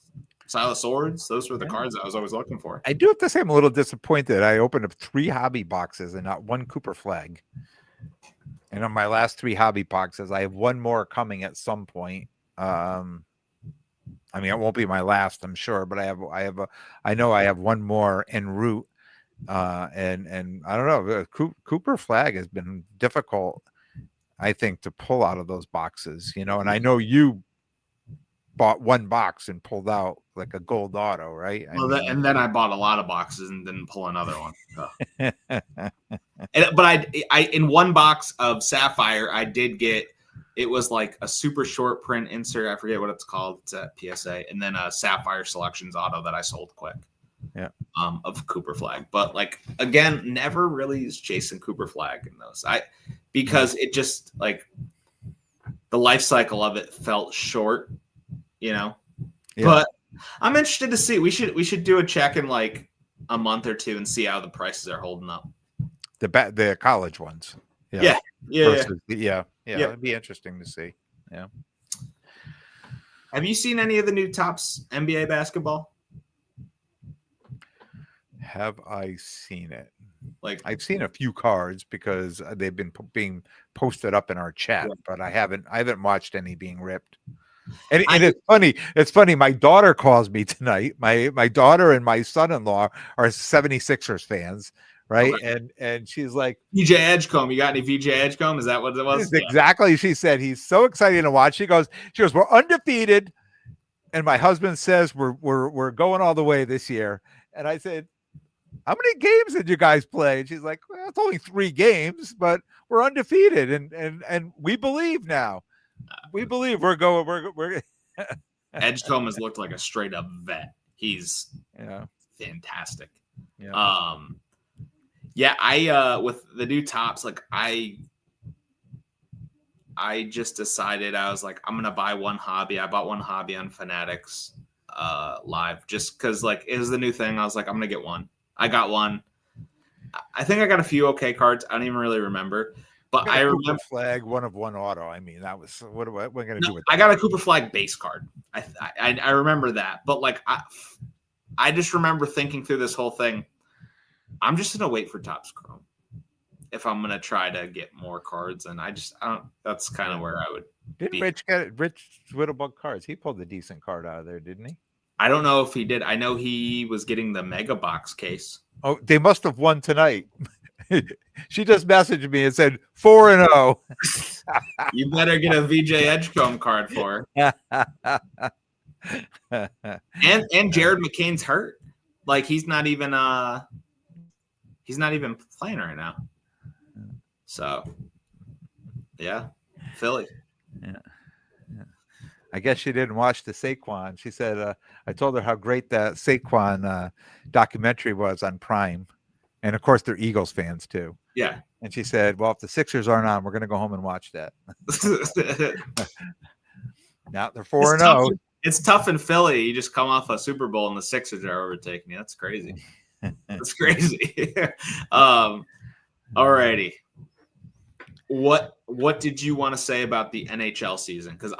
Silas Swords. Those were the cards I was always looking for. I do have to say I'm a little disappointed. I opened up 3 hobby boxes and not one Cooper Flagg. And on my last 3 hobby boxes, I have one more coming at some point. I mean, it won't be my last, I'm sure, but I know I have one more en route. And I don't know, Cooper Flagg has been difficult, I think, to pull out of those boxes, and I know you bought one box and pulled out like a gold auto, right? And then I bought a lot of boxes and didn't pull another one. So. But I in one box of Sapphire, I did get, it was like a super short print insert. I forget what it's called. It's at PSA. And then a Sapphire Selections auto that I sold quick. Yeah. Of Cooper Flagg. But like, again, never really is chasing Cooper Flagg in those. Because it just like the life cycle of it felt short, Yeah. But I'm interested to see. We should do a check in like a month or two and see how the prices are holding up. The college ones. Yeah. It'd be interesting to see. Yeah. Have you seen any of the new Topps NBA basketball? Have I seen it? Like I've seen a few cards because they've been being posted up in our chat, but I haven't watched any being ripped. And it's funny. It's funny. My daughter calls me tonight. My daughter and my son-in-law are 76ers fans, right? Okay. And she's like, VJ Edgecombe. You got any VJ Edgecombe? Is that what it was? Exactly. She said he's so excited to watch. She goes, we're undefeated, and my husband says we're going all the way this year. And I said, how many games did you guys play? And she's like, well, it's only 3 games, but we're undefeated, and we believe now. We believe we're Edgecombe has looked like a straight up vet. He's fantastic. Yeah. I with the new Topps, like I just decided I was like, I'm gonna buy one hobby. I bought one hobby on Fanatics live just because like it was the new thing. I was like, I'm gonna get one. I got one. I think I got a few okay cards. I don't even really remember. But I remember Flagg, one of one auto. I mean, that was what am I going to do with that? I got a Cooper Flagg base card. I remember that. But like I just remember thinking through this whole thing. I'm just gonna wait for Topps Chrome if I'm gonna try to get more cards, and I don't. That's kind of where I would. Didn't Rich get Rich Whittlebug cards? He pulled a decent card out of there, didn't he? I don't know if he did. I know he was getting the mega box case. Oh, they must have won tonight. She just messaged me and said 4-0. You better get a VJ Edgecombe card for her. and Jared McCain's hurt. Like he's not even playing right now. So yeah, Philly. Yeah. I guess she didn't watch the Saquon. She said I told her how great that Saquon documentary was on Prime. And of course, they're Eagles fans too. Yeah. And she said, well, if the Sixers aren't on, we're going to go home and watch that. Now they're 4-0. It's tough in Philly. You just come off a Super Bowl and the Sixers are overtaking you. That's crazy. That's crazy. All righty. What did you want to say about the NHL season? Because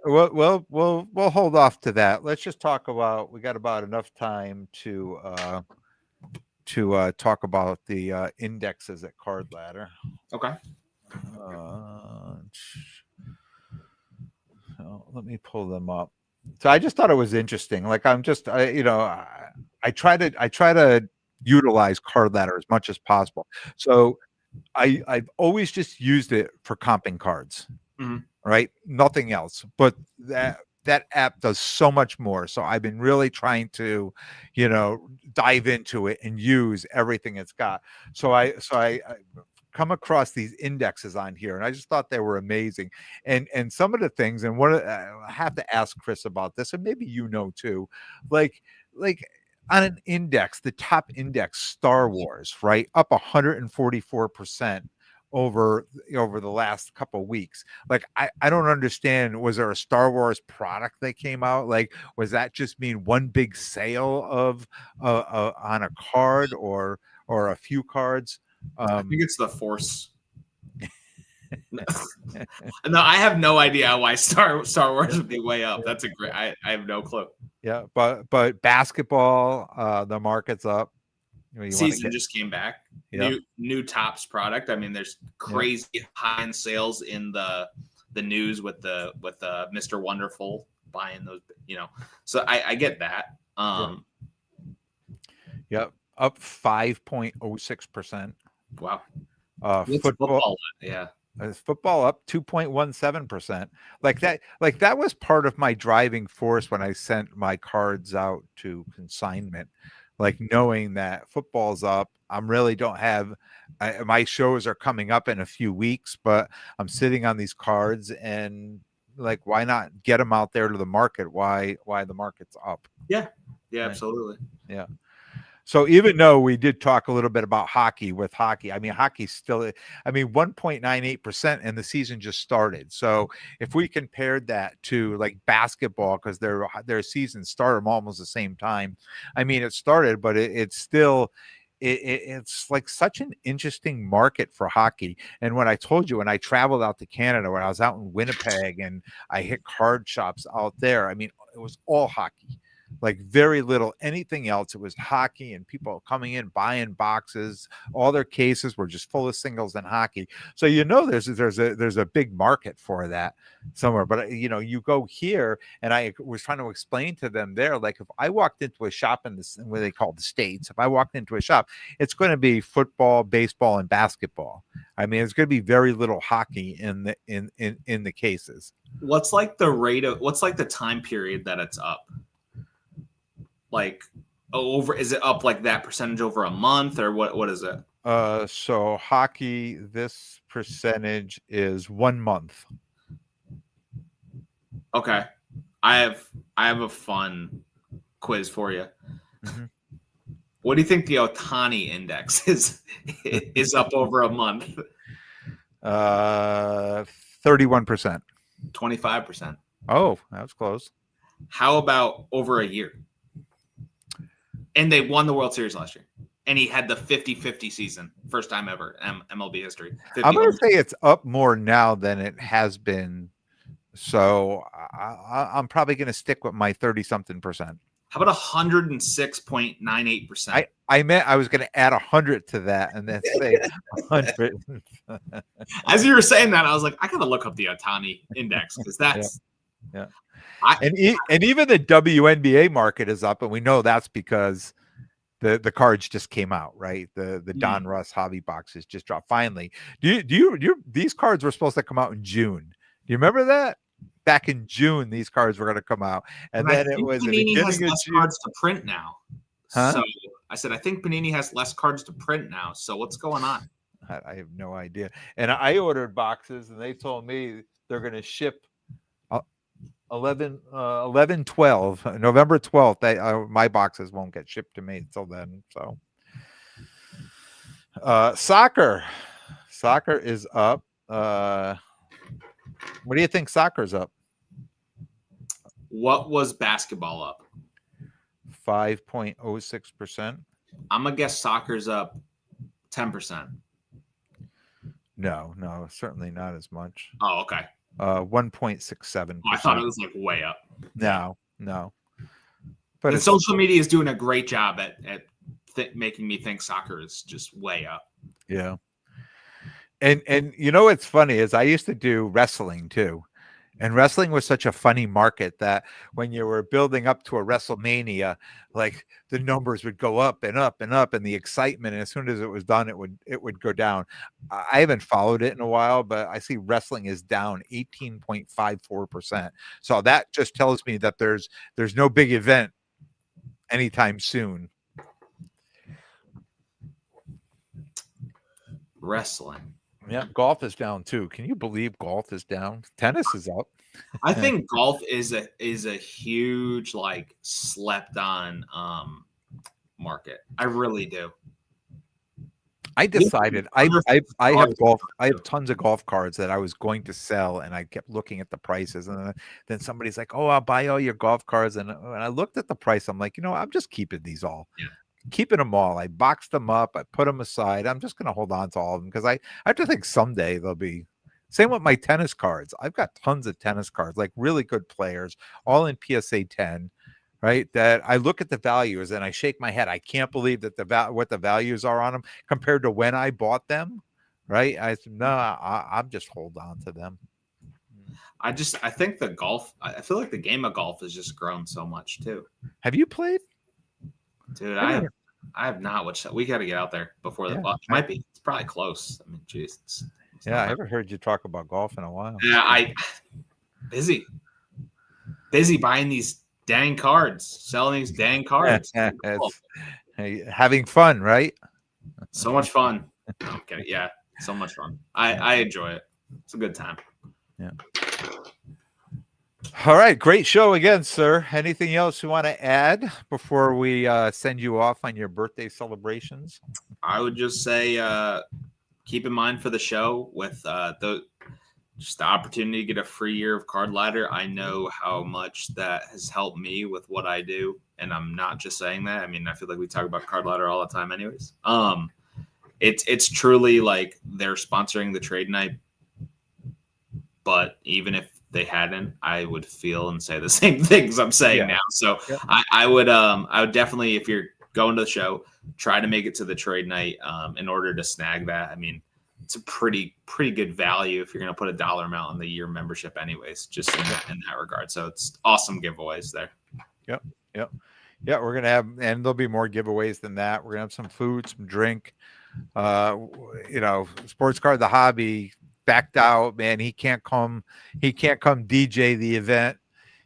we'll hold off to that. Let's just talk about. We got about enough time to talk about the indexes at Card Ladder. Okay. So let me pull them up. So I just thought it was interesting. Like I try to utilize Card Ladder as much as possible. So I've always just used it for comping cards, right? Nothing else. But that that app does so much more. So I've been really trying to, dive into it and use everything it's got. So I come across these indexes on here, and I just thought they were amazing. And some of the things, and I have to ask Chris about this, and maybe too, like on an index, the top index, Star Wars, right, up 144% over the last couple of weeks. Like I don't understand, was there a Star Wars product that came out? Like, was that just mean one big sale of on a card or a few cards? I think it's the Force. No, I have no idea why Star Wars would be way up. That's a great. I have no clue. Yeah, but basketball, the market's up. Season just came back. Yeah. New Topps product. I mean, there's crazy high-end sales in the news with Mr. Wonderful buying those. So I get that. Yep, up 5.06%. Wow. Football, yeah. Football up 2.17%. Like that was part of my driving force when I sent my cards out to consignment. Like knowing that football's up, my shows are coming up in a few weeks, but I'm sitting on these cards, and like, why not get them out there to the market? Why the market's up? Yeah, absolutely. Yeah. So even though we did talk a little bit about hockey, I mean, hockey's still, 1.98%, and the season just started. So if we compared that to like basketball, because their season started almost the same time. I mean, it started, but it's still, it's like such an interesting market for hockey. And when I told you, when I traveled out to Canada, when I was out in Winnipeg and I hit card shops out there, I mean, it was all hockey. Like very little anything else. It was hockey, and people coming in buying boxes. All their cases were just full of singles and hockey. So there's a big market for that somewhere. But you go here, and I was trying to explain to them there, like if I walked into a shop in what they call the States, if I walked into a shop, it's going to be football, baseball, and basketball. I mean, it's going to be very little hockey in the cases. What's like the time period that it's up? Like is it up like that percentage over a month, or what is it? So hockey, this percentage is 1 month. Okay. I have a fun quiz for you. Mm-hmm. What do you think the Ohtani index is up over a month? 31%. 25%. Oh, that was close. How about over a year? And they won the World Series last year. And he had the 50-50 season. First time ever in MLB history. I'm going to say it's up more now than it has been. So I'm probably going to stick with my 30-something%. How about 106.98%? I was going to add 100 to that, and then say 100. As you were saying that, I was like, I got to look up the Ohtani index, because that's... Yeah. And even the WNBA market is up, and we know that's because the cards just came out, right? The Don Russ hobby boxes just dropped finally. These cards were supposed to come out in June. Do you remember that? Back in June, these cards were going to come out, and then it was Panini has less cards to print now. Huh? So I said, I think Panini has less cards to print now. So what's going on? I have no idea. And I ordered boxes, and they told me they're going to ship 11, 12, November 12th. My boxes won't get shipped to me until then. So, soccer is up. What do you think soccer's up? What was basketball up? 5.06%. I'm gonna guess soccer's up 10%. No, certainly not as much. Oh, okay. 1.67%. I thought it was like way up. No. But social media is doing a great job at making me think soccer is just way up. Yeah. And what's funny is I used to do wrestling too. And wrestling was such a funny market that when you were building up to a WrestleMania, like the numbers would go up and up and up, and the excitement. And as soon as it was done, it would go down. I haven't followed it in a while, but I see wrestling is down 18.54%. So that just tells me that there's no big event anytime soon. Wrestling. Yeah, golf is down too. Can you believe golf is down? Tennis is up. I think golf is a huge, like, slept on market. I really do. I decided I have golf. I have tons of golf cards that I was going to sell, and I kept looking at the prices, and then somebody's like, "Oh, I'll buy all your golf cards." And when I looked at the price, I'm like, I'm just keeping these all. Yeah. Keeping them all. I boxed them up. I put them aside. I'm just going to hold on to all of them because I have to think someday they'll be. Same with my tennis cards. I've got tons of tennis cards, like really good players, all in PSA 10, right? That I look at the values and I shake my head. I can't believe that what the values are on them compared to when I bought them, right? I said, no, I'm just hold on to them. I think the golf. I feel like the game of golf has just grown so much too. Have you played? Dude, I have not. Which we got to get out there before the. Well, it might be. It's probably close. I mean, geez. I haven't heard you talk about golf in a while. Yeah, busy buying these dang cards, selling these dang cards. Having fun, right? So much fun. Okay, yeah, so much fun. I enjoy it. It's a good time. Yeah. All right, great show again, sir. Anything else you want to add before we send you off on your birthday celebrations? I would just say keep in mind for the show with just the opportunity to get a free year of Card Ladder. I know how much that has helped me with what I do, and I'm not just saying that. I mean, I feel like we talk about Card Ladder all the time anyways. It's truly like they're sponsoring the trade night, but even if they hadn't, I would feel and say the same things I'm saying now. So I would definitely, if you're going to the show, try to make it to the trade night in order to snag that. I mean, it's a pretty good value if you're going to put a dollar amount on the year membership anyways, just in that regard. So it's awesome giveaways there. Yep. Yeah, we're going to have, and there'll be more giveaways than that. We're going to have some food, some drink. Sports Card the Hobby backed out, man. He can't come DJ the event.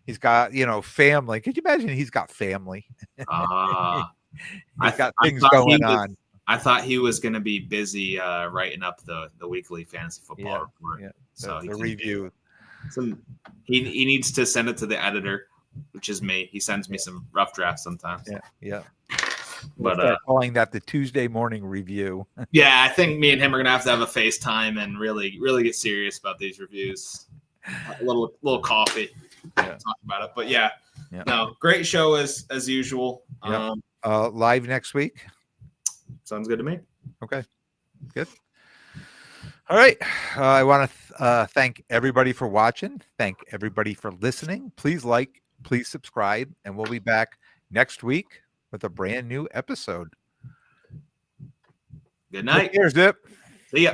He's got, family. Could you imagine he's got family? He's got things going on. I thought he was going to be busy writing up the weekly fantasy football report. Yeah. So the review. So he needs to send it to the editor, which is me. He sends me some rough drafts sometimes. Yeah. But calling that the Tuesday morning review. Yeah, I think me and him are gonna have to have a FaceTime and really get serious about these reviews. A little coffee, talk about it. But no, great show as usual. Live next week. Sounds good to me. Okay, good. All right. I want to thank everybody for watching. Thank everybody for listening. Please please subscribe, and we'll be back next week with a brand new episode. Good night. Here's it. See ya.